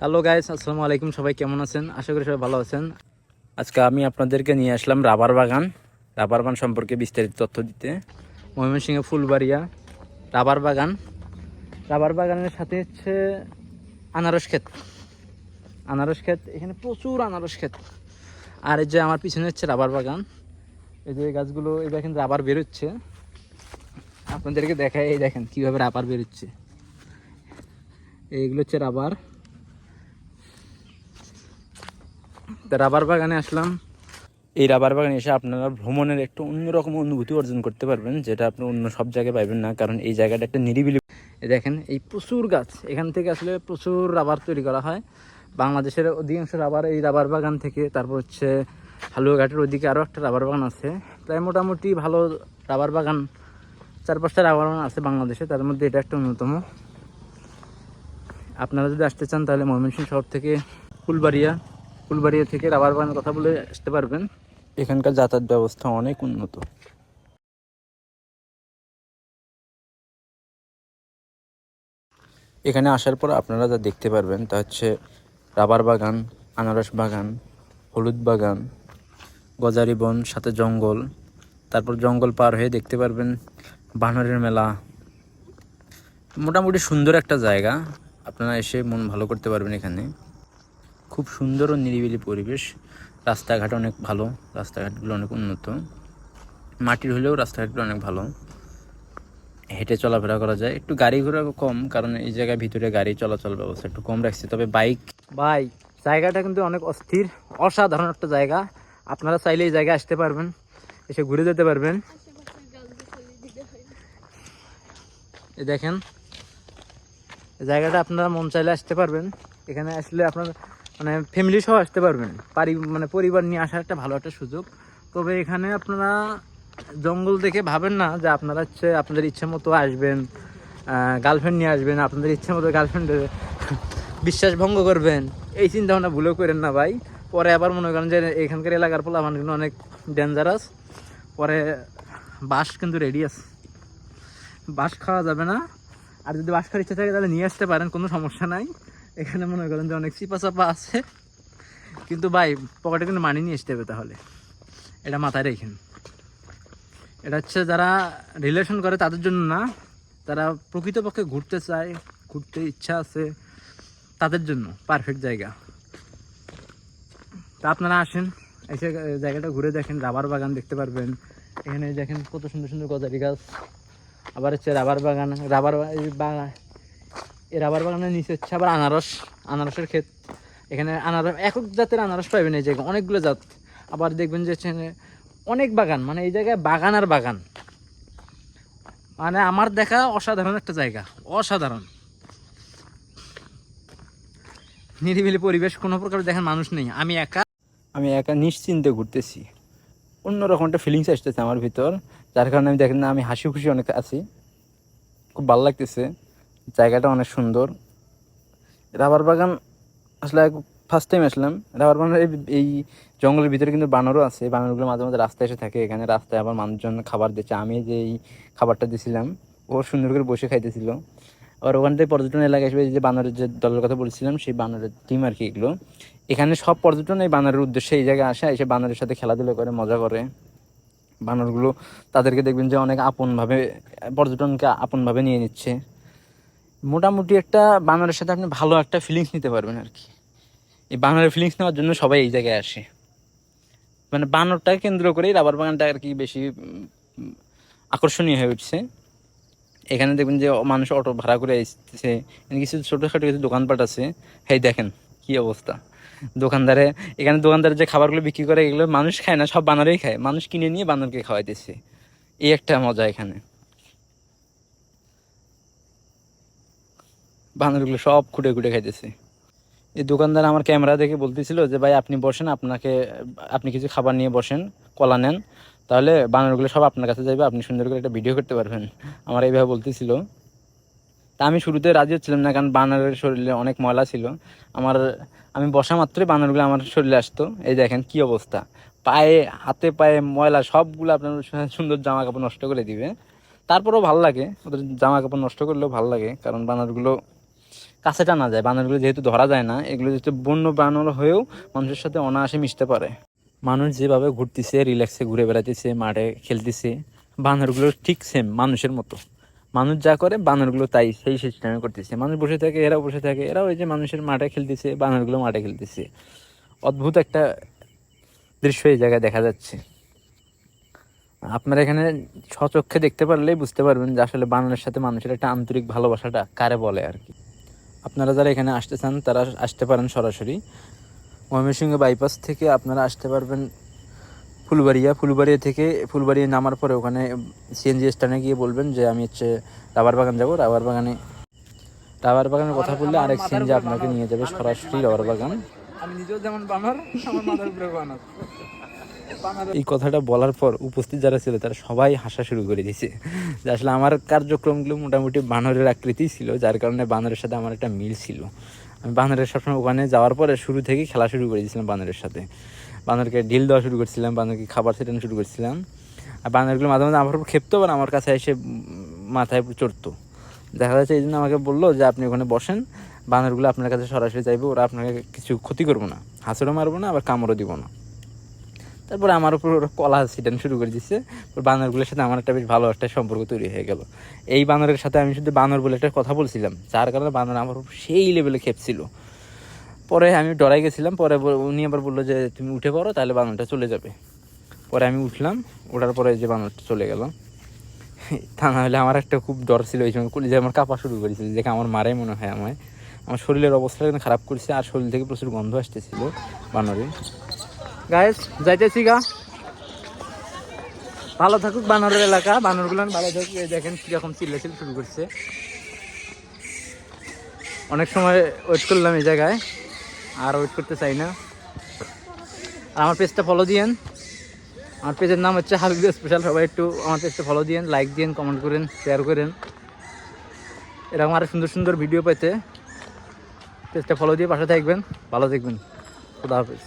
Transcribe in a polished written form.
Hello guys, আসসালামু আলাইকুম। সবাই কেমন আছেন? আশা করি সবাই ভালো আছেন। আজকে আমি আপনাদেরকে নিয়ে আসলাম রাবার বাগান সম্পর্কে বিস্তারিত তথ্য দিতে। ময়মনসিংহে ফুলবাড়িয়া রাবার বাগানের সাথে হচ্ছে আনারস ক্ষেত। এখানে প্রচুর আনারস ক্ষেত। আর এই যে আমার পিছনে হচ্ছে রাবার বাগান। এই যে গাছগুলো, এই দেখেন রাবার বেরোচ্ছে। আপনাদেরকে দেখায়, এই দেখেন কীভাবে রাবার বেরোচ্ছে। এইগুলো হচ্ছে রাবার। তা রাবার বাগানে আসলাম। এই রাবার বাগানে এসে আপনারা ভ্রমণের একটু অন্যরকম অনুভূতি অর্জন করতে পারবেন, যেটা আপনি অন্য সব জায়গায় পাবেন না। কারণ এই জায়গাটা একটা নিরিবিলি। দেখেন এই প্রচুর গাছ, এখান থেকে আসলে প্রচুর রাবার তৈরি করা হয়। বাংলাদেশের অধিকাংশ রাবার এই রাবার বাগান থেকে। তারপর হচ্ছে হালুয়াঘাটের ওইদিকে আরও একটা রাবার বাগান আছে। প্রায় মোটামুটি ভালো রাবার বাগান, 4-5টা রাবার বাগান আছে বাংলাদেশে, তার মধ্যে এটা একটা অন্যতম। আপনারা যদি আসতে চান তাহলে ময়মনসিংহ শহর থেকে ফুলবাড়িয়া থেকে রাবার বাগানের কথা বলে আসতে পারবেন। এখানকার যাতায়াত ব্যবস্থা অনেক উন্নত। এখানে আসার পর আপনারা যা দেখতে পারবেন তা হচ্ছে রাবার বাগান, আনারস বাগান, হলুদ বাগান, গজারি বন, সাথে জঙ্গল। তারপর জঙ্গল পার হয়ে দেখতে পারবেন বানরের মেলা। মোটামুটি সুন্দর একটা জায়গা, আপনারা এসে মন ভালো করতে পারবেন। এখানে খুব সুন্দর ও নিরিবিলি পরিবেশ। রাস্তাঘাট অনেক ভালো, রাস্তাঘাটগুলো অনেক উন্নত। মাটির হলেও রাস্তাঘাটগুলো অনেক ভালো, হেঁটে চলাফেরা করা যায়। একটু গাড়ি ঘোড়া কম, কারণ এই জায়গার ভিতরে গাড়ি চলাচল ব্যবস্থা একটু কম রাখছে। তবে জায়গাটা কিন্তু অনেক অস্থির, অসাধারণ একটা জায়গা। আপনারা চাইলে এই জায়গায় আসতে পারবেন, এসে ঘুরে যেতে পারবেন। এই দেখেন এই জায়গাটা আপনারা মন চাইলে আসতে পারবেন। এখানে আসলে আপনার ফ্যামিলি সহ আসতে পারবেন। পরিবার নিয়ে আসার একটা ভালো একটা সুযোগ। তবে এখানে আপনারা জঙ্গল দেখে ভাবেন না যে আপনারা হচ্ছে আপনাদের ইচ্ছে মতো আসবেন, গার্লফ্রেন্ড নিয়ে আসবেন, আপনাদের ইচ্ছে মতো গার্লফ্রেন্ডের বিশ্বাস ভঙ্গ করবেন। এই চিন্তা ভাবনা ভুলেও করেন না ভাই। পরে আবার মনে করেন যে এখানকার এলাকার পোলাপান কিন্তু অনেক ডেঞ্জারাস। পরে বাঁশ কিন্তু রেডি আছে, বাঁশ খাওয়া যাবে না। আর যদি বাঁশ খাওয়ার ইচ্ছা থাকে তাহলে নিয়ে আসতে পারেন, কোনো সমস্যা নাই। এখানে মনে করেন যে অনেক চিপা চাপা আছে, কিন্তু ভাই পকেটে কিন্তু মানি নিয়ে আসতে হবে। তাহলে এটা মাথায় রেখেন। এটা হচ্ছে যারা রিলেশন করে তাদের জন্য না, যারা প্রকৃতপক্ষে ঘুরতে চায়, ঘুরতে ইচ্ছা আছে, তাদের জন্য পারফেক্ট জায়গা। তা আপনারা আসেন, এসে জায়গাটা ঘুরে দেখেন। রাবার বাগান দেখতে পারবেন। এখানে দেখেন কত সুন্দর সুন্দর গজারি গাছ। আবার হচ্ছে রাবার বাগান, এই রাবার বাগানের নিচে হচ্ছে আবার আনারসের ক্ষেত। এখানে একক জাতের আনারস পাবেন এই জায়গায়, অনেকগুলো জাত। আবার দেখবেন যে অনেক বাগান, এই জায়গায় বাগান আর বাগান। আমার দেখা অসাধারণ একটা জায়গা, অসাধারণ নিরিবিলি পরিবেশ। কোনো প্রকার দেখেন মানুষ নেই। আমি একা নিশ্চিন্তে ঘুরতেছি। অন্যরকম একটা ফিলিংস আসতেছে আমার ভিতর, যার কারণে আমি দেখেন না, আমি হাসি খুশি অনেক আছি। খুব ভালো লাগতেছে, জায়গাটা অনেক সুন্দর। রাবার বাগান আসলে ফার্স্ট টাইম আসলাম। রাবার বাগানের এই জঙ্গলের ভিতরে কিন্তু বানরও আছে। বানরগুলো মাঝে মাঝে রাস্তায় এসে থাকে। এখানে রাস্তায় আবার মানুষজন খাবার দিচ্ছে। আমি যে এই খাবারটা দিয়েছিলাম, ও সুন্দর করে বসে খাইতেছিল। আবার ওখান থেকে পর্যটন এলাকায় এসে যে বানরের যে দলের কথা বলছিলাম, সেই বানরের টিম আর কি এগুলো। এখানে সব পর্যটন এই বানরের উদ্দেশ্যে এই জায়গায় আসে, এসে বানরের সাথে খেলাধুলা করে, মজা করে। বানরগুলো তাদেরকে দেখবেন যে অনেক আপনভাবে, পর্যটনকে আপনভাবে নিয়ে নিচ্ছে। মোটামুটি একটা বানরের সাথে আপনি ভালো একটা ফিলিংস নিতে পারবেন আর কি। এই বানরের ফিলিংস নেওয়ার জন্য সবাই এই জায়গায় আসে। বানরটাকে কেন্দ্র করেই রাবার বাগানটা আর কি বেশি আকর্ষণীয় হয়ে উঠছে। এখানে দেখবেন যে মানুষ অটো ভাড়া করে আসতেছে। কিছু ছোটোখাটো কিছু দোকানপাট আছে। এই দেখেন কি অবস্থা। দোকানদারে যে খাবারগুলো বিক্রি করে, এগুলো মানুষ খায় না, সব বানরেই খায়। মানুষ কিনে নিয়ে বানরকে খাওয়াইতেছে। এই একটা মজা এখানে। বানরগুলো সব খুঁটে খুঁটে খাইতেছে। এই দোকানদার আমার ক্যামেরা দেখে বলতেছিল যে ভাই আপনি বসেন, আপনি কিছু খাবার নিয়ে বসেন, কলা নেন, তাহলে বানরগুলো সব আপনার কাছে যাবে, আপনি সুন্দর করে একটা ভিডিও করতে পারবেন। আমার এইভাবে বলতেছিল। তা আমি শুরুতে রাজি হচ্ছিলাম না, কারণ বানরের শরীরে অনেক ময়লা ছিল। আমি বসা মাত্রই বানরগুলো আমার শরীরে আসতো। এই দেখেন কি অবস্থা, হাতে পায়ে ময়লা সবগুলো আপনার সুন্দর জামা কাপড় নষ্ট করে দিবে। তারপরেও ভালো লাগে, ওদের জামা কাপড় নষ্ট করলেও ভালো লাগে, কারণ বানরগুলো কাছে টানা যায়। বানরগুলো যেহেতু ধরা যায় না, এগুলো যেহেতু বন্য বানর হয়েও মানুষের সাথে অনায়াসে মিশতে পারে। মানুষ যেভাবে ঘুরতেছে, রিল্যাক্সে ঘুরে বেড়াতেছে, মাঠে খেলতেছে, বানরগুলো ঠিক সেম মানুষের মতো। মানুষ যা করে বানরগুলো তাই সেই সিস্টেমে করতেছে। মানুষ বসে থাকে, এরাও বসে থাকে, এরাও ওই যে মানুষের মাঠে খেলতেছে, বানরগুলো মাঠে খেলতেছে। অদ্ভুত একটা দৃশ্য এই জায়গায় দেখা যাচ্ছে। আপনারা এখানে স্বচক্ষে দেখতে পারলেই বুঝতে পারবেন যে আসলে বানরের সাথে মানুষের একটা আন্তরিক ভালোবাসাটা কারে বলে আর কি। আপনারা যারা এখানে আসতে চান তারা আসতে পারেন সরাসরি ময়মনসিংহ বাইপাস থেকে। আপনারা আসতে পারবেন ফুলবাড়িয়া থেকে। ফুলবাড়িয়া নামার পরে ওখানে সিএনজি স্ট্যান্ডে গিয়ে বলবেন যে আমি হচ্ছে রাবার বাগান যাবো। রাবার বাগানের কথা বললে আরেক সিএনজি আপনাকে নিয়ে যাবে সরাসরি রাবার বাগান। আমি নিজেও যেমন বানর, আমার মাথার উপরে বানর। এই কথাটা বলার পর উপস্থিত যারা ছিল তারা সবাই হাসা শুরু করে দিয়েছে যে আসলে আমার কার্যক্রমগুলো মোটামুটি বানরের আকৃতি ছিল, যার কারণে বানরের সাথে আমার একটা মিল ছিল। আমি বানরের সবসময় ওখানে যাওয়ার পরে শুরু থেকেই খেলা শুরু করে দিয়েছিলাম বানরের সাথে। বানরকে ঢিল দেওয়া শুরু করছিলাম, বানরকে খাবার ছেটানো শুরু করছিলাম। আর বানরগুলো মাঝে মাঝে আমার উপর খেপতো, আবার আমার কাছে এসে মাথায় চড়তো। দেখা যাচ্ছে এই জন্য আমাকে বললো যে আপনি ওখানে বসেন, বানরগুলো আপনার কাছে সরাসরি চাইবে, ওরা আপনাকে কিছু ক্ষতি করবো না, হাঁচড়ও মারবো না, আবার কামড়ও দিব না। তারপরে আমার উপর ওরা কলা ছিটানো শুরু করে দিচ্ছে। বানরগুলোর সাথে আমার একটা বেশ ভালো একটা সম্পর্ক তৈরি হয়ে গেল। এই বানরের সাথে আমি শুধু বানর বলে একটা কথা বলছিলাম, যার কারণে বানর আমার উপর সেই লেভেলে খেপছিল। পরে আমি ডরাই গেছিলাম। পরে উনি আবার বললো যে তুমি উঠে পড়ো, তাহলে বানরটা চলে যাবে। পরে আমি উঠলাম, ওঠার পরে যে বানরটা চলে গেল। তা না হলে আমার একটা খুব ডর ছিল এই সময়, যে আমার কাঁপা শুরু করেছিল, যে আমার মারাই মনে হয় আমায়। আমার শরীরের অবস্থা কিন্তু খারাপ করছে, আর শরীর থেকে প্রচুর গন্ধ আসতেছিল বানরে। গাইস যাইতেছি গা, ভালো থাকুক বানরের এলাকা, বানরগুলো ভালো থাকুক। এই দেখেন কিরকম চিল্লাচিল্লি শুরু করছে। অনেক সময় ওয়েট করলাম এই জায়গায়, আর ওয়েট করতে চাই না। আর আমার পেজটা ফলো দিয়েন, আমার পেজের নাম হচ্ছে হাবিব স্পেশাল। সবাই একটু আমার পেজটা ফলো দিয়েন, লাইক দিয়েন, কমেন্ট করেন, শেয়ার করেন। এরকম আরও সুন্দর সুন্দর ভিডিও পেতে পেজটা ফলো দিয়ে পাশে থাকবেন। ভালো থাকবেন, খুদা হাফেজ।